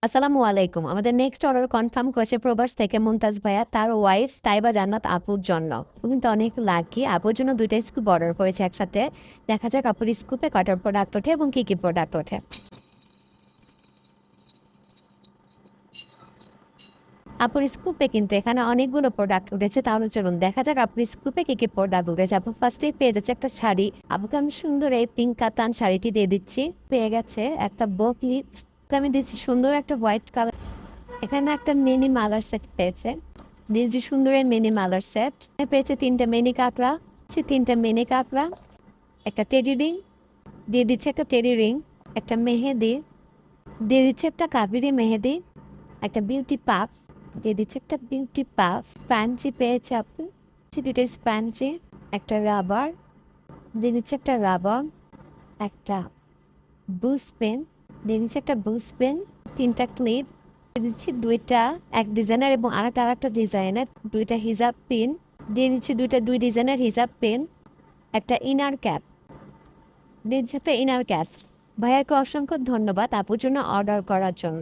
আসসালামু আলাইকুম। আমাদের নেক্সট অর্ডার কনফার্ম করেছে প্রবাস থেকে মুমতাজ ভাইয়া তার ওয়াইফ তাইবা জান্নাত আপুর জন্য। ও কিন্তু অনেক লাকি, আপুর জন্য ২টা স্কুপ অর্ডার করেছে একসাথে। দেখা যাক আপুর স্কুপে কয়টার প্রোডাক্ট ওঠে এবং কি কি প্রোডাক্ট ওঠে। আপুর স্কুপে কিন্তু এখানে অনেকগুলো প্রোডাক্ট উঠেছে, তাহলে চলুন দেখা যাক আপুর স্কুপে কি কি প্রোডাক্ট উঠেছে। আপু ফার্স্টেই পেয়ে যাচ্ছে একটা শাড়ি। আপুকে আমি সুন্দর এই পিঙ্ক কাতান শাড়িটি দিয়ে দিচ্ছি। পেয়ে গেছে একটা বকলি, আমি দিচ্ছি সুন্দর একটা হোয়াইট কালার। এখানে একটা মিনি মালার সেট পেয়েছে, দিয়েছি সুন্দর এই মিনি মালার সেট। পেয়েছে 3টে মিনি কাঁকড়া, 3টে মিনি কাঁকড়া, একটা টেডি রিং দিয়ে দিচ্ছে, একটা টেডি রিং, একটা মেহেদি দিয়ে দিচ্ছে, একটা কাবেরি মেহেদি, একটা বিউটি পাফ দিয়ে দিচ্ছে, একটা বিউটি পাফ। স্প্যাঞ্চি পেয়েছে আপনি, 2টা স্প্যাঞ্চি, একটা রাবার দিয়ে দিচ্ছে, একটা রাবার, একটা বুশ পেন দিয়ে দিচ্ছে, একটা বুশ পেন, 3টা ক্লিপ দিচ্ছি, 2টা এক ডিজাইনার এবং আরেকটা ডিজাইনের, 2টা হিজাব পিন দিয়ে দিচ্ছি, 2 ডিজাইনের হিজাব পেন, একটা ইনার ক্যাপ দিয়ে দিচ্ছে, একটা ইনার ক্যাপ। ভাইয়াকে অসংখ্য ধন্যবাদ আপুর জন্য অর্ডার করার জন্য।